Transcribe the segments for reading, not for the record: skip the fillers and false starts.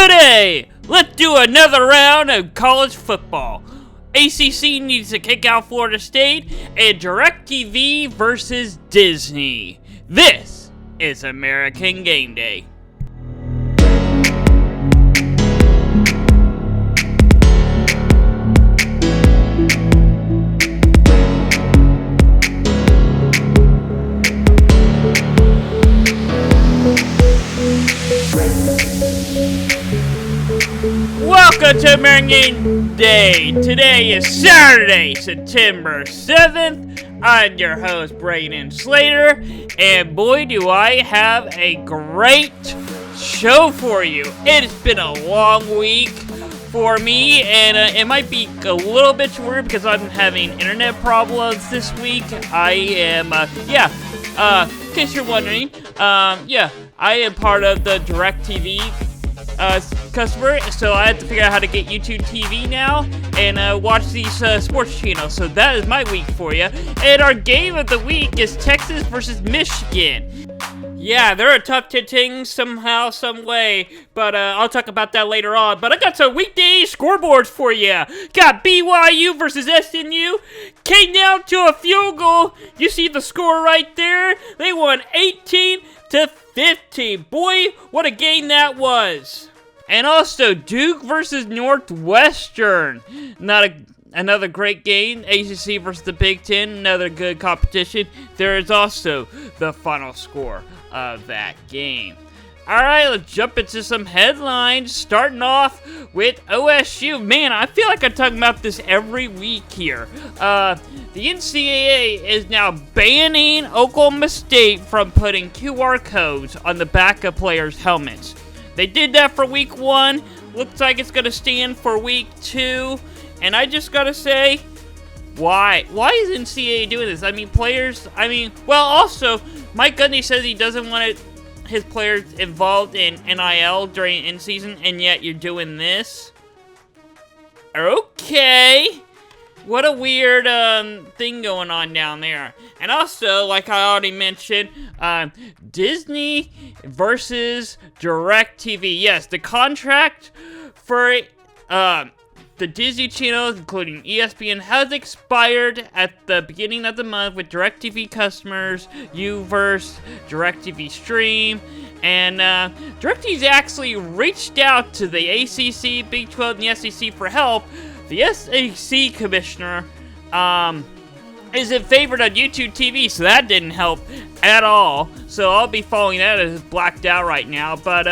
Today, let's do another round of college football. ACC needs to kick out Florida State, and DirecTV versus Disney. This is American Game Day. Welcome to American Game Day. Today is Saturday, September 7th. I'm your host, Brayden Slater, and boy, do I have a great show for you. It's been a long week for me, and it might be a little bit shorter because I'm having internet problems this week. I am, in case you're wondering, I am part of the DirecTV customer, so I have to figure out how to get YouTube TV now and watch these sports channels. So that is my week for you. And our game of the week is Texas versus Michigan. Yeah, they're a tough team somehow, some way, but I'll talk about that later on. But I got some weekday scoreboards for you. Got BYU versus SMU. Came down to a field goal. You see the score right there? They won 18-15. Boy, what a game that was. And also, Duke versus Northwestern. Another great game. ACC versus the Big Ten. Another good competition. There is also the final score of that game. Alright, let's jump into some headlines. Starting off with OSU. Man, I feel like I'm talking about this every week here. The NCAA is now banning Oklahoma State from putting QR codes on the back of players' helmets. They did that for week 1. Looks like it's going to stand for week 2. And I just got to say, why? Why is NCAA doing this? Also, Mike Gundy says he doesn't want his players involved in NIL during in-season, and yet you're doing this? Okay. What a weird thing going on down there. And also, like I already mentioned, Disney versus DirecTV. Yes, the contract for the Disney channels, including ESPN, has expired at the beginning of the month with DirecTV customers, Uverse, DirecTV Stream, and DirecTV's actually reached out to the ACC, Big 12, and the SEC for help. The SEC commissioner isn't favored on YouTube TV, so that didn't help at all. So I'll be following that as it's blacked out right now. But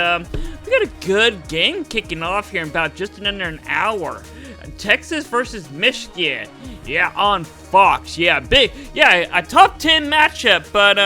we got a good game kicking off here in about just under an hour. Texas versus Michigan. Yeah, on Fox. Yeah, big. Yeah, a top 10 matchup, but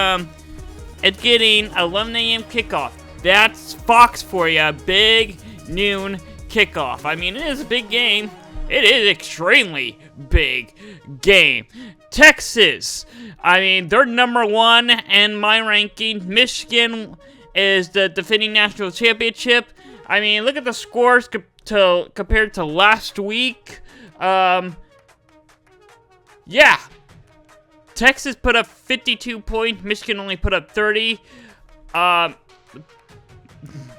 it's getting 11 a.m. kickoff. That's Fox for you. Big noon kickoff. I mean, it is a big game. It is extremely big game. Texas, I mean, they're number 1 in my ranking. Michigan is the defending national championship. I mean, look at the scores compared to last week. Yeah. Texas put up 52 points. Michigan only put up 30.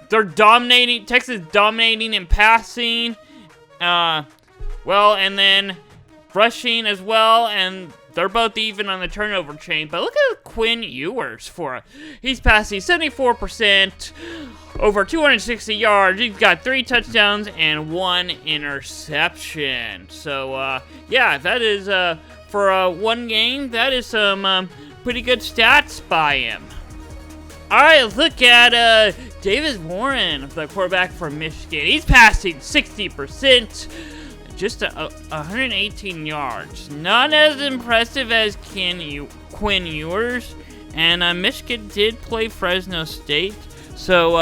They're dominating. Texas dominating in passing. And then rushing as well, and they're both even on the turnover chain. But look at Quinn Ewers for it. He's passing 74%, over 260 yards. He's got 3 touchdowns and 1 interception. So, yeah, that is, for one game, that is some pretty good stats by him. All right, let's look at Davis Warren, the quarterback from Michigan. He's passing 60%. Just 118 yards. Not as impressive as Quinn Ewers. And Michigan did play Fresno State. So,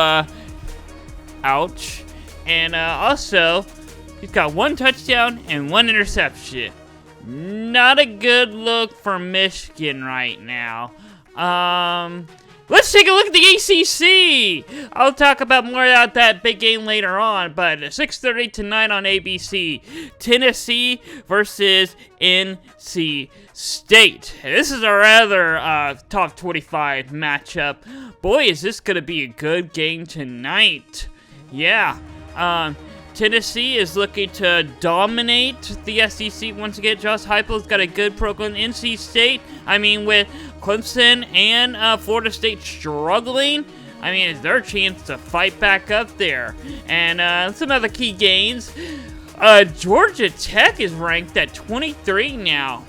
ouch. And also, he's got 1 touchdown and 1 interception. Not a good look for Michigan right now. Let's take a look at the ACC. I'll talk about more about that big game later on, but 6:30 tonight on ABC. Tennessee versus NC State. This is a rather top 25 matchup. Boy, is this going to be a good game tonight. Yeah. Tennessee is looking to dominate the SEC once again. Josh Heupel's got a good program. NC State, I mean, with Clemson and Florida State struggling, I mean, it's their chance to fight back up there. And some other key games. Georgia Tech is ranked at 23 now.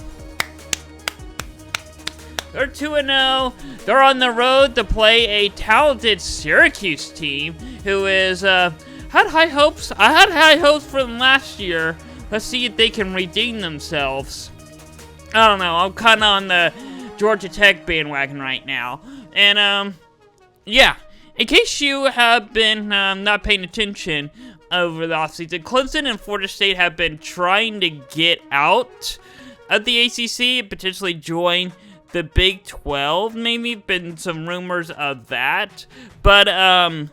They're 2-0. They're on the road to play a talented Syracuse team who is, had high hopes. I had high hopes for them last year. Let's see if they can redeem themselves. I don't know. I'm kind of on the Georgia Tech bandwagon right now. And, yeah. In case you have been not paying attention over the offseason, Clemson and Florida State have been trying to get out of the ACC, potentially join the Big 12. Maybe been some rumors of that. But, they're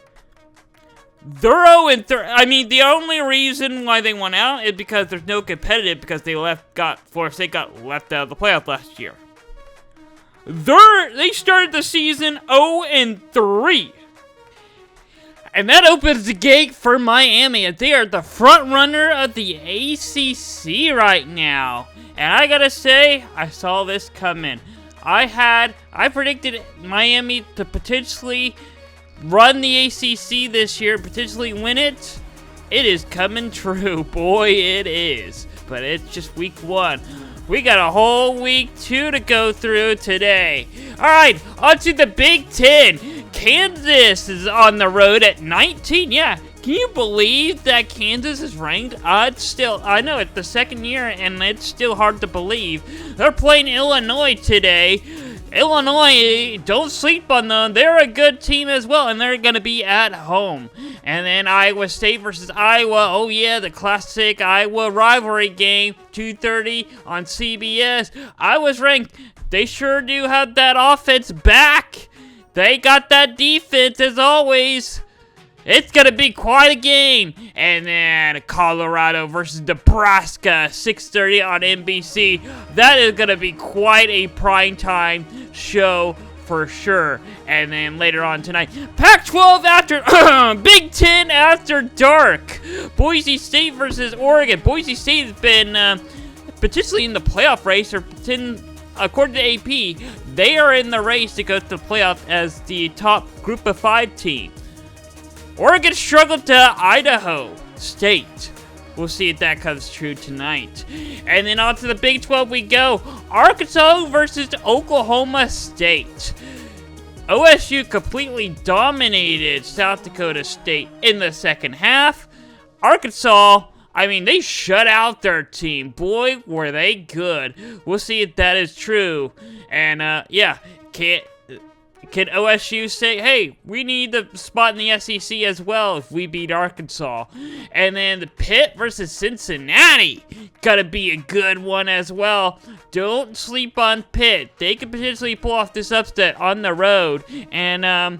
0-3. I mean, the only reason why they went out is because there's no competitive, because Florida State got left out of the playoff last year. They started the season 0-3. And that opens the gate for Miami. They are the front runner of the ACC right now. And I gotta say, I saw this coming. I predicted Miami to potentially run the ACC this year, potentially win it. It is coming true. Boy, it is. But it's just week 1. We got a whole week 2 to go through today. Alright, on to the Big 10. Kansas is on the road at 19. Yeah, can you believe that Kansas is ranked? I know it's the second year and it's still hard to believe. They're playing Illinois today. Illinois, don't sleep on them. They're a good team as well, and they're going to be at home. And then Iowa State versus Iowa. Oh, yeah, the classic Iowa rivalry game, 2:30 on CBS. Iowa's ranked. They sure do have that offense back. They got that defense, as always. It's going to be quite a game. And then Colorado versus Nebraska, 6:30 on NBC. That is going to be quite a primetime show for sure. And then later on tonight, Pac-12 after Big 10 after dark. Boise State versus Oregon. Boise State has been potentially in the playoff race, or according to AP, they are in the race to go to the playoff as the top group of 5 team. Oregon struggled to Idaho State. We'll see if that comes true tonight. And then on to the Big 12 we go. Arkansas versus Oklahoma State. OSU completely dominated South Dakota State in the second half. Arkansas, I mean, they shut out their team. Boy, were they good. We'll see if that is true. And, yeah, can OSU say, hey, we need the spot in the SEC as well if we beat Arkansas? And then the Pitt versus Cincinnati. Gotta be a good one as well. Don't sleep on Pitt. They could potentially pull off this upset on the road. And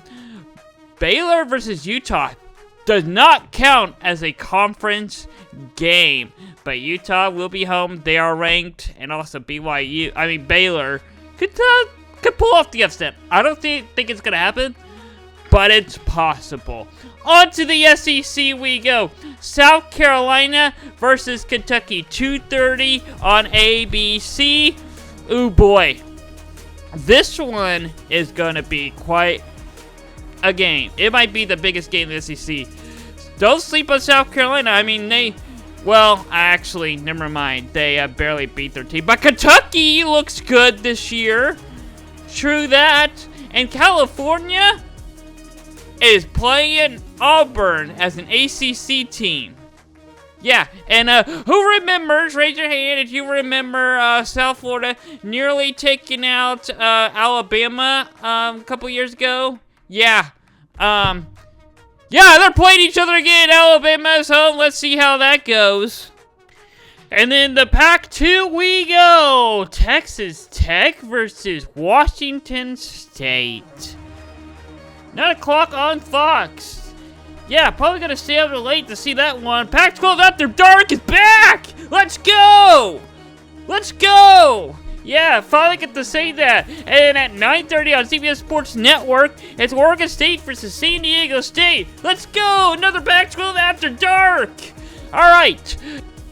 Baylor versus Utah does not count as a conference game. But Utah will be home. They are ranked. And also Baylor could pull off the upset. I don't think it's going to happen, but it's possible. On to the SEC we go. South Carolina versus Kentucky, 2:30 on ABC. Ooh, boy. This one is going to be quite a game. It might be the biggest game in the SEC. Don't sleep on South Carolina. I mean, actually, never mind. They barely beat their team. But Kentucky looks good this year. True that. And California is playing Auburn as an ACC team. Yeah, and who remembers, raise your hand if you remember South Florida nearly taking out Alabama a couple years ago? Yeah. Yeah, they're playing each other again. Alabama's home. Let's see how that goes. And then the Pac-2 we go. Texas Tech versus Washington State. 9 o'clock on Fox. Yeah, probably gonna stay up late to see that one. Pac-12 After Dark is back! Let's go! Let's go! Yeah, finally get to say that. And at 9:30 on CBS Sports Network, it's Oregon State versus San Diego State. Let's go! Another Pac-12 After Dark! Alright,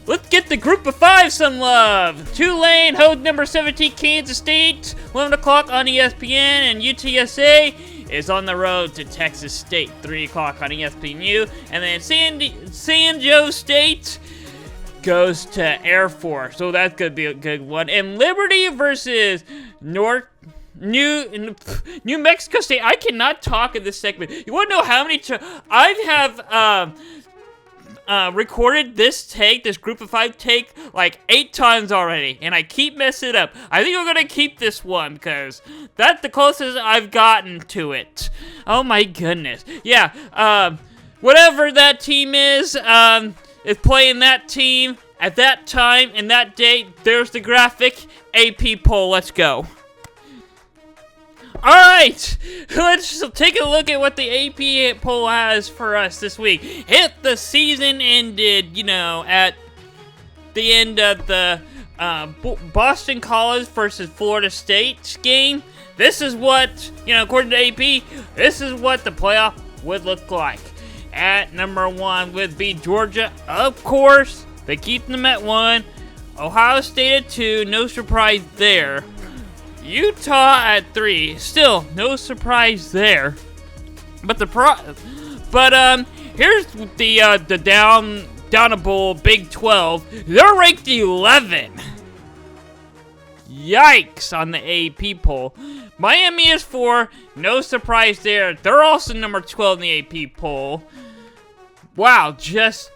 let's get the Group of 5 some love. Tulane holds number 17 Kansas State, 11 o'clock on ESPN, and UTSA is on the road to Texas State, 3 o'clock on ESPNU. And then San Jose State goes to Air Force, so that's gonna be a good one. And Liberty versus New Mexico State. I cannot talk in this segment. You want to know how many I have recorded this Group of 5 take, like 8 times already, and I keep messing it up. I think I'm gonna keep this one because that's the closest I've gotten to it. Oh my goodness. Yeah. Whatever that team is playing that team at that time and that date. There's the graphic. AP poll. Let's go. Alright, let's take a look at what the AP poll has for us this week. If the season ended, at the end of the Boston College versus Florida State game, this is what, according to AP, this is what the playoff would look like. At number 1 would be Georgia, of course. They keep them at 1. Ohio State at 2, no surprise there. Utah at 3, still no surprise there. But here's the downable Big 12. They're ranked 11. Yikes on the AP poll. Miami is 4, no surprise there. They're also number 12 in the AP poll. Wow, just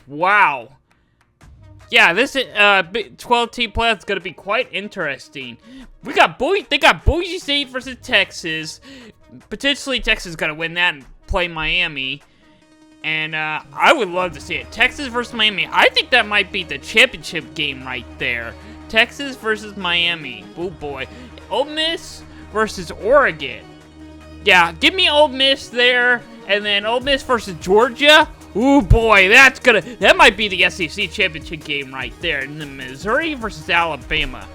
wow. Yeah, this Big 12 team playoff is gonna be quite interesting. They got Boise State versus Texas. Potentially Texas is gonna win that and play Miami. And I would love to see it. Texas versus Miami. I think that might be the championship game right there. Texas versus Miami. Oh boy. Ole Miss versus Oregon. Yeah, give me Ole Miss there. And then Ole Miss versus Georgia. Ooh boy, that might be the SEC championship game right there. And then Missouri versus Alabama.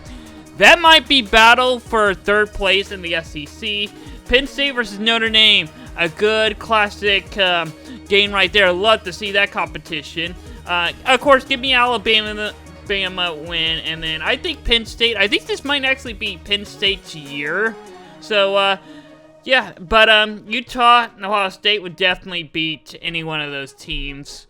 That might be battle for 3rd place in the SEC. Penn State versus Notre Dame. A good classic game right there. Love to see that competition. Of course, give me Alabama win. And then I think Penn State. I think this might actually be Penn State's year. So, yeah, but Utah and Ohio State would definitely beat any one of those teams.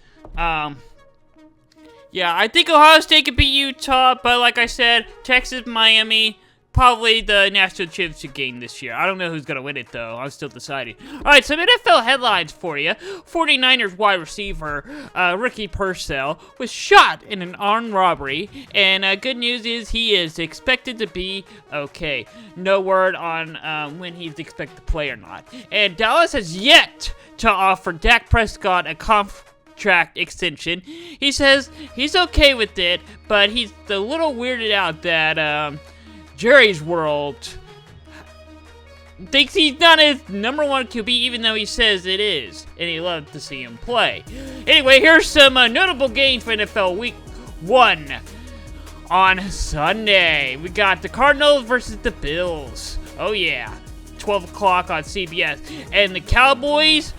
Yeah, I think Ohio State could beat Utah, but like I said, Texas, Miami, probably the national championship game this year. I don't know who's going to win it, though. I'm still deciding. All right, some NFL headlines for you. 49ers wide receiver Ricky Purcell was shot in an armed robbery, and good news is he is expected to be okay. No word on when he's expected to play or not. And Dallas has yet to offer Dak Prescott a contract extension. He says he's okay with it, but he's a little weirded out that Jerry's World thinks he's not his number 1 QB, even though he says it is, and he loves to see him play. Anyway, here's some notable games for NFL Week 1 on Sunday. We got the Cardinals versus the Bills. Oh yeah, 12 o'clock on CBS. And the Cowboys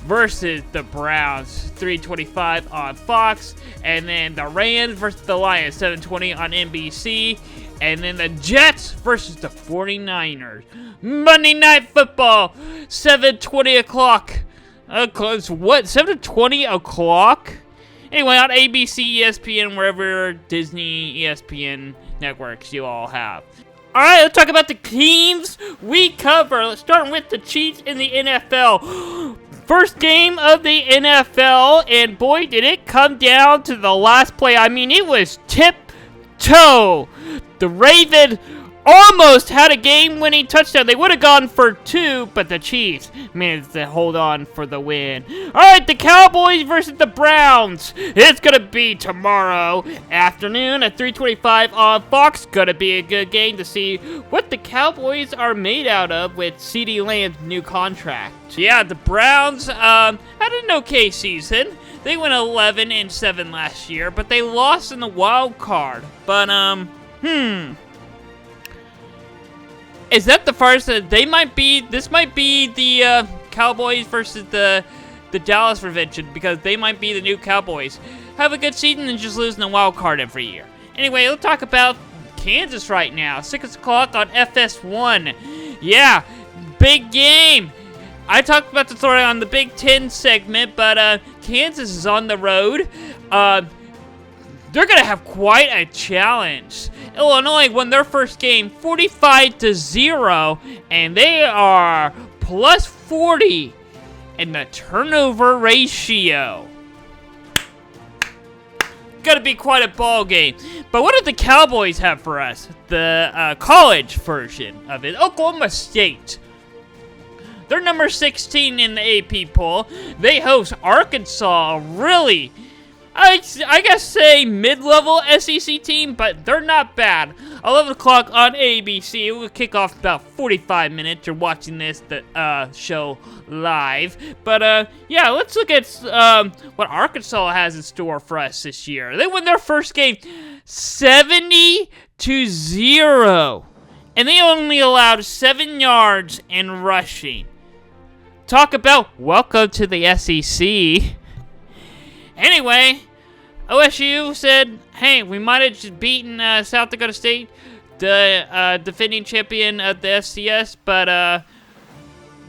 versus the Browns, 3:25 on Fox. And then the Rams versus the Lions, 7:20 on NBC. And then the Jets versus the 49ers. Monday Night Football, 7:20 o'clock. What? 7:20 o'clock? Anyway, on ABC, ESPN, wherever Disney, ESPN networks you all have. Alright, let's talk about the teams we cover. Let's start with the Chiefs in the NFL. First game of the NFL, and boy, did it come down to the last play. I mean, it was tip-toe. The Ravens almost had a game-winning touchdown. They would have gone for 2, but the Chiefs managed to hold on for the win. All right, the Cowboys versus the Browns. It's going to be tomorrow afternoon at 3:25 on Fox. Going to be a good game to see what the Cowboys are made out of with CeeDee Lamb's new contract. Yeah, the Browns had an okay season. They went 11-7 last year, but they lost in the wild card. But, Is that the first? This might be the Cowboys versus the Dallas revision, because they might be the new Cowboys. Have a good season and just losing a wild card every year. Anyway, let's talk about Kansas right now. 6 o'clock on FS1. Yeah, big game. I talked about the story on the Big Ten segment, but Kansas is on the road. They're going to have quite a challenge. Illinois won their first game 45-0, and they are plus 40 in the turnover ratio. Gonna be quite a ball game. But what do the Cowboys have for us? The college version of it. Oklahoma State. They're number 16 in the AP poll. They host Arkansas. Really, I guess say mid-level SEC team, but they're not bad. 11 o'clock on ABC. It will kick off about 45 minutes. You're watching this show live. But yeah, let's look at what Arkansas has in store for us this year. They won their first game 70-0, and they only allowed 7 yards in rushing. Talk about welcome to the SEC. Anyway, OSU said, hey, we might have just beaten South Dakota State, the defending champion of the FCS, but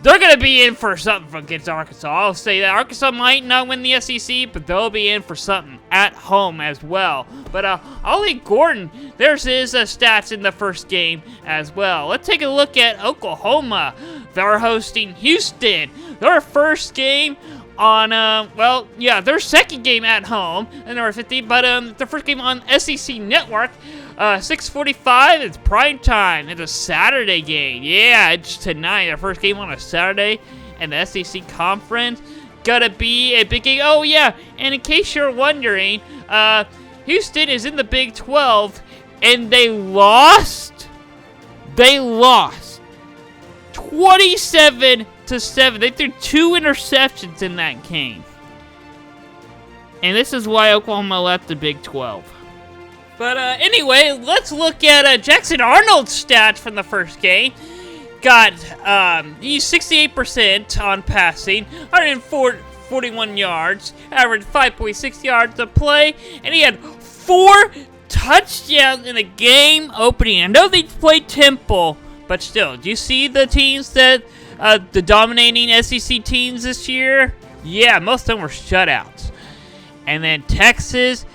they're going to be in for something against Arkansas. I'll say that. Arkansas might not win the SEC, but they'll be in for something at home as well. But Ollie Gordon, there's his stats in the first game as well. Let's take a look at Oklahoma. They're hosting Houston. Their first game on, well, yeah, their second game at home, and they were 50, but their first game on SEC Network, 6:45, it's prime time. It's a Saturday game. Yeah, it's tonight, their first game on a Saturday, and the SEC Conference. Gotta be a big game. Oh, yeah, and in case you're wondering, Houston is in the Big 12, and they lost 27-7. They threw 2 interceptions in that game. And this is why Oklahoma left the Big 12. But anyway, let's look at Jackson Arnold's stats from the first game. Got, he's 68% on passing, 141 yards, averaged 5.6 yards a play, and he had 4 touchdowns in the game opening. I know they played Temple, but still, do you see the teams that, the dominating SEC teams this year? Yeah, most of them were shutouts. And then Texas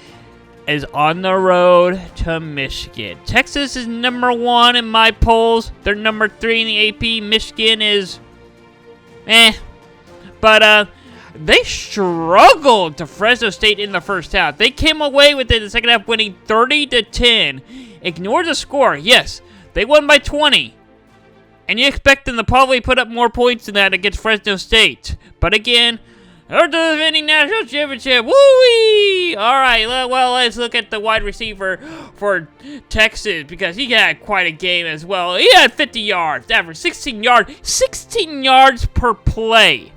is on the road to Michigan. Texas is number 1 in my polls. They're number 3 in the AP. Michigan is But they struggled to Fresno State in the first half. They came away with it in the second half, winning 30-10. Ignore the score. Yes, they won by 20. And you expect them to probably put up more points than that against Fresno State. But again, they're defending national championship. Woo-wee! All right, well, let's look at the wide receiver for Texas, because he had quite a game as well. He had 50 yards, average 16 yards per play.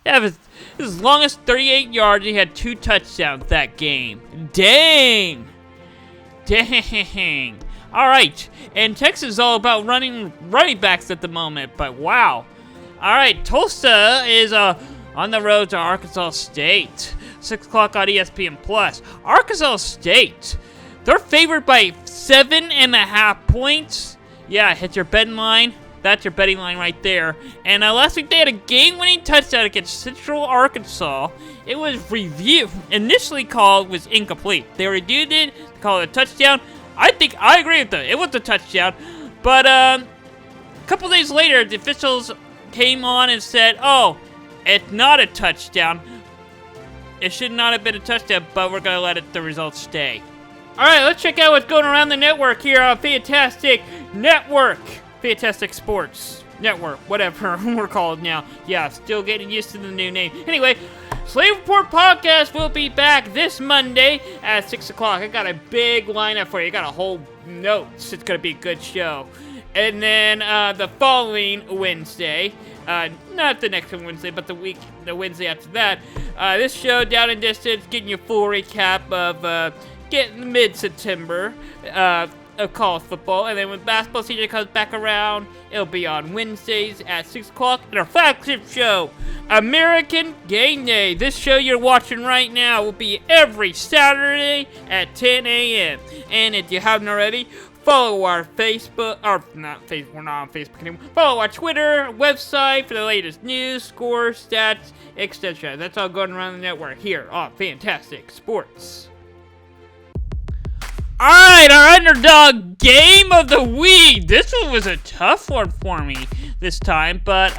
That was his longest 38 yards. He had 2 touchdowns that game. Dang. All right, and Texas is all about running backs at the moment, but wow. All right, Tulsa is on the road to Arkansas State. 6 o'clock on ESPN+. Arkansas State, they're favored by 7.5 points. Yeah, hit your betting line. That's your betting line right there. And last week they had a game-winning touchdown against Central Arkansas. It was initially called was incomplete. They reviewed it, called it a touchdown. I agree with them. It was a touchdown. But a couple days later, the officials came on and said, oh, it's not a touchdown. It should not have been a touchdown, but we're going to let the results stay. All right, let's check out what's going around the network here on Fantastic Network. Fantastic Sports Network, whatever we're called now. Yeah, still getting used to the new name. Anyway, Slave Report Podcast will be back this Monday at 6 o'clock. I got a big lineup for you. I got a whole notes. It's going to be a good show. And then the following Wednesday, not the next Wednesday, but the Wednesday after that, this show, Down and Distance, getting you a full recap of getting mid-September. of college football, and then when basketball season comes back around, it'll be on Wednesdays at 6 o'clock in our flagship show, American Game Day. This show you're watching right now will be every Saturday at 10 a.m. And if you haven't already, follow our Facebook, or not Facebook, we're not on Facebook anymore. Follow our Twitter, website for the latest news, scores, stats, etc. That's all going around the network here on Fantastic Sports. Alright, our underdog game of the week. This one was a tough one for me this time, but,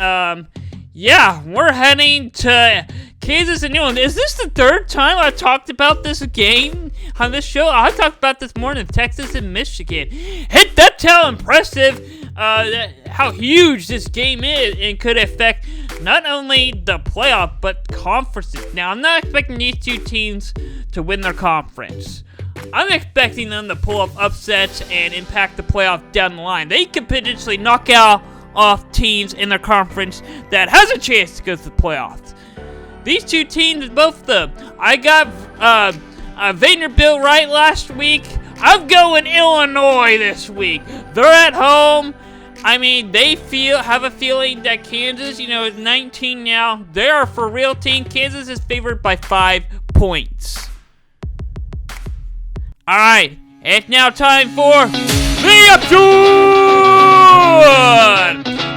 yeah, we're heading to Kansas and New England. Is this the third time I've talked about this game on this show? I talked about this more than Texas and Michigan. That's how impressive, how huge this game is and could affect not only the playoff, but conferences. Now, I'm not expecting these two teams to win their conference. I'm expecting them to pull up upsets and impact the playoff down the line. They could potentially knock out off teams in their conference that has a chance to go to the playoffs. These two teams, both of them. I got Vanderbilt right last week. I'm going Illinois this week. They're at home. I mean, they have a feeling that Kansas, is 19 now. They are for real team. Kansas is favored by 5 points. Alright, it's now time for the episode!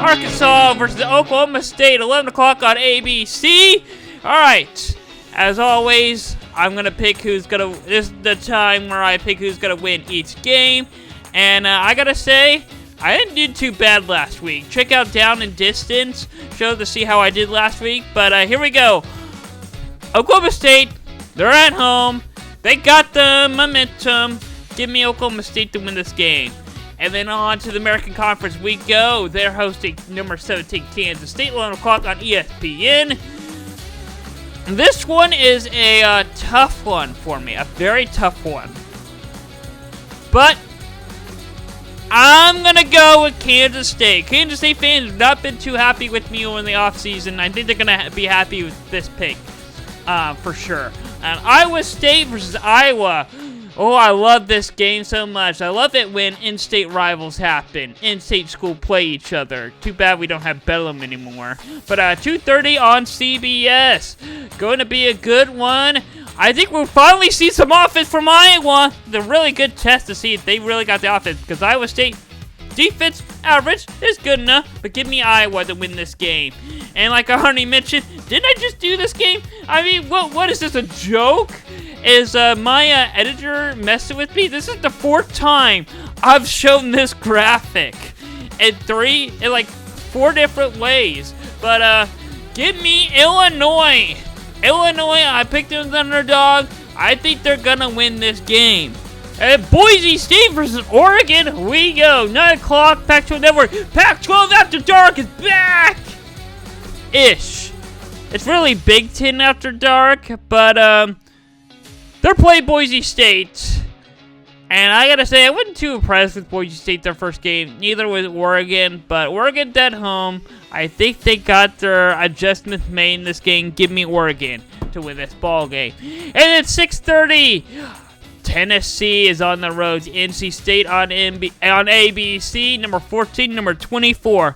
Arkansas versus Oklahoma State, 11 o'clock on ABC. Alright, as always, I'm going to pick this is the time where I pick who's going to win each game. And I got to say, I didn't do too bad last week. Check out Down and Distance show to see how I did last week. But here we go. Oklahoma State, they're at home. They got the momentum. Give me Oklahoma State to win this game. And then on to the American Conference we go. They're hosting number 17 Kansas State, 11 o'clock on ESPN. This one is a tough one for me. A very tough one. But I'm going to go with Kansas State. Kansas State fans have not been too happy with me over the offseason. I think they're going to be happy with this pick for sure. And Iowa State versus Iowa. Oh, I love this game so much. I love it when in-state rivals happen. In-state school play each other. Too bad we don't have Bedlam anymore. But 2:30 on CBS. Going to be a good one. I think we'll finally see some offense from Iowa. It's a really good test to see if they really got the offense. Because Iowa State defense average is good enough. But give me Iowa to win this game. And like I already mentioned, didn't I just do this game? I mean, what is this, a joke? Is my editor messing with me? This is the 4th time I've shown this graphic in 4 different ways. But give me Illinois. Illinois, I picked them as an underdog. I think they're gonna win this game. Boise State versus Oregon. We go. 9 o'clock, Pac-12 Network. Pac-12 After Dark is back! Ish. It's really Big Ten After Dark, but they're playing Boise State. And I gotta say, I wasn't too impressed with Boise State their first game. Neither was Oregon, but Oregon's at home. I think they got their adjustments made in this game. Give me Oregon to win this ball game. And it's 6:30. Tennessee is on the road to NC State on ABC. Number 14, number 24.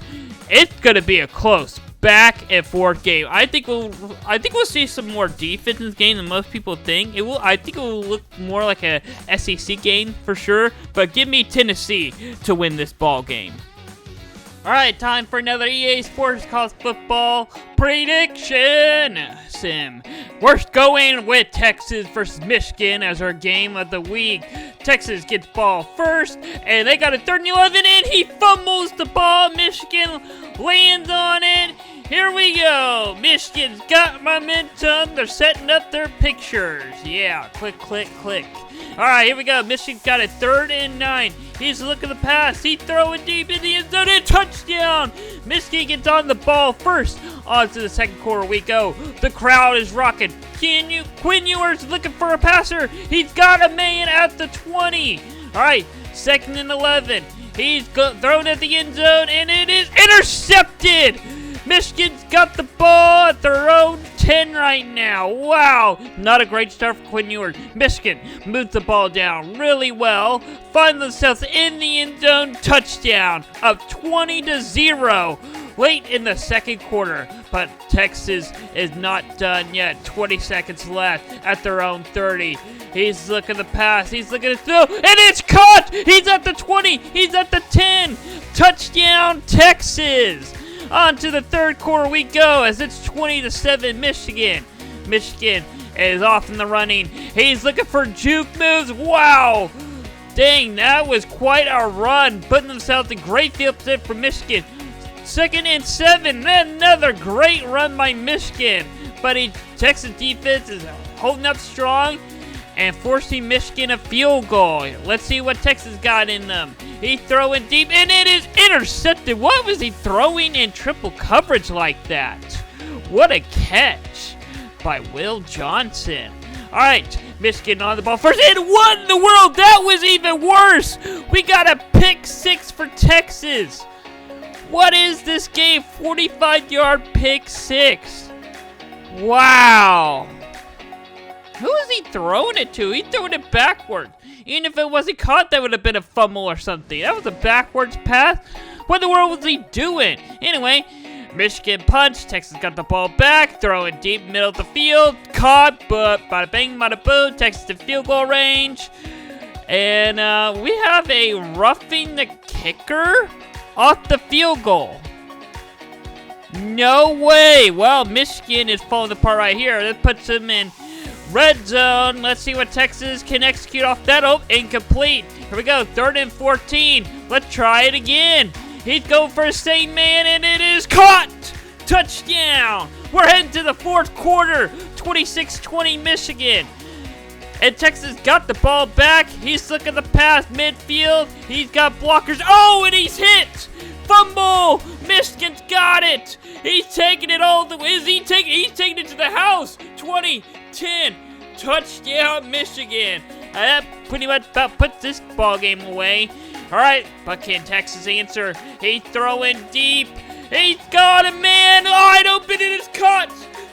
It's gonna be a close back and forth game. I think we'll see some more defense in this game than most people think. I think it will look more like a SEC game for sure. But give me Tennessee to win this ball game. Alright, time for another EA Sports College Football Prediction Sim. We're going with Texas versus Michigan as our game of the week. Texas gets ball first, and they got a 3rd and 11, and he fumbles the ball. Michigan lands on it. Here we go. Michigan's got momentum. They're setting up their pictures. Yeah, click, click, click. Alright, here we go. Michigan's got a 3rd and 9. He's looking to pass. He's throwing deep in the end zone and touchdown. Michigan gets on the ball first. On to the second quarter we go. The crowd is rocking. Quinn Ewers looking for a passer. He's got a man at the 20. Alright, 2nd and 11. He's thrown at the end zone and it is intercepted. Michigan's got the ball at their own 10 right now. Wow, not a great start for Quinn Ewers. Michigan moves the ball down really well, find themselves in the end zone, touchdown, up 20-0. Late in the second quarter, but Texas is not done yet. 20 seconds left at their own 30. He's looking to pass. He's looking to throw, and it's caught. He's at the 20. He's at the 10. Touchdown, Texas. On to the third quarter we go as it's 20-7 Michigan. Michigan is off in the running. He's looking for juke moves. Wow. Dang, that was quite a run. Putting themselves in great field position for Michigan. 2nd and 7, another great run by Michigan. But Texas defense is holding up strong and forcing Michigan a field goal. Let's see what Texas got in them. He's throwing deep, and it is intercepted. What was he throwing in triple coverage like that? What a catch by Will Johnson. All right, Michigan on the ball first, and what in the world? That was even worse. We got a pick 6 for Texas. What is this game? 45-yard pick 6. Wow. Who is he throwing it to? He's throwing it backward. Even if it wasn't caught, that would have been a fumble or something. That was a backwards pass. What in the world was he doing? Anyway, Michigan punch. Texas got the ball back. Throwing deep middle of the field. Caught, but bada bang, bada boom. Texas in field goal range. And we have a roughing the kicker off the field goal. No way. Well, Michigan is falling apart right here. That puts them in red zone. Let's see what Texas can execute off that. Oh, incomplete. Here we go. 3rd and 14. Let's try it again. He's going for the same man, and it is caught. Touchdown. We're heading to the fourth quarter. 26-20 Michigan. And Texas got the ball back. He's looking to pass midfield. He's got blockers. Oh, and he's hit. Fumble. Michigan's got it. He's taking it all the way. He's taking it to the house. 20-10. Touchdown, Michigan. That pretty much about puts this ball game away. All right, but can Texas answer? He's throwing deep. He's got a man wide open, and it's caught.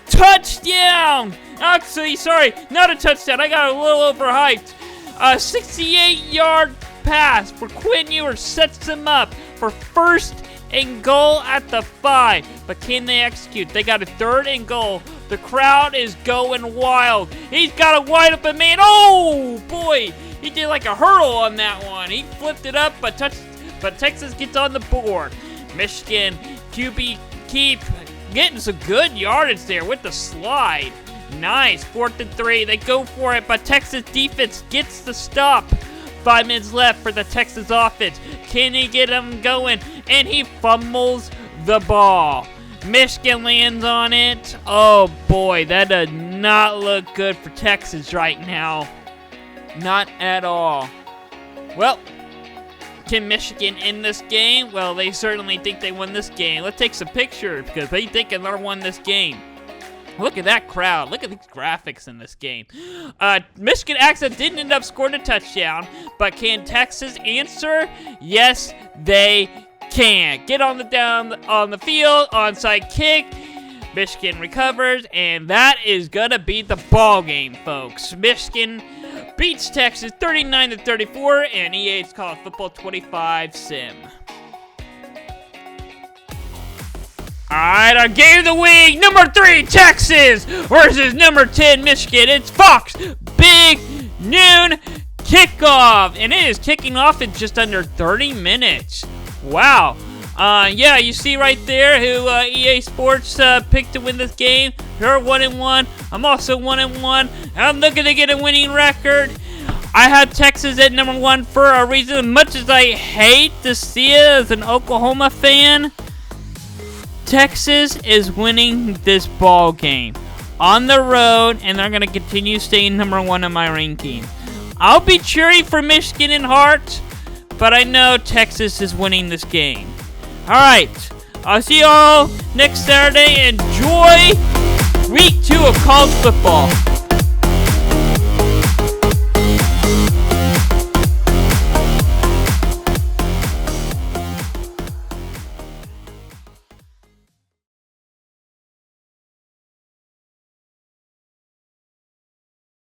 Touchdown. Actually, sorry, not a touchdown. I got a little overhyped. A 68-yard pass for Quinn Ewers sets them up for 1st and goal at the 5. But can they execute? They got a 3rd and goal. The crowd is going wild. He's got a wide open man. Oh, boy. He did like a hurdle on that one. He flipped it up, but Texas gets on the board. Michigan QB keep getting some good yardage there with the slide. Nice. 4th and 3. They go for it, but Texas defense gets the stop. 5 minutes left for the Texas offense. Can he get him going? And he fumbles the ball. Michigan lands on it. Oh, boy. That does not look good for Texas right now. Not at all. Well, can Michigan end this game? Well, they certainly think they won this game. Let's take some pictures because they think they're won this game. Look at that crowd. Look at these graphics in this game. Michigan actually didn't end up scoring a touchdown, but can Texas answer? Yes, they can. Get on the field, onside kick. Michigan recovers, and that is gonna be the ball game, folks. Michigan beats Texas 39-34, and EA's College Football 25 sim. Alright, our game of the week, number 3, Texas versus number 10, Michigan. It's Fox Big Noon Kickoff, and it is kicking off in just under 30 minutes. Wow. Yeah, you see right there who EA Sports picked to win this game. They're 1-1. I'm also 1-1. I'm looking to get a winning record. I had Texas at number 1 for a reason. As much as I hate to see it as an Oklahoma fan, Texas is winning this ball game on the road, and they're going to continue staying number 1 in my ranking. I'll be cheering for Michigan in heart, but I know Texas is winning this game. All right, I'll see y'all next Saturday. Enjoy week 2 of college football.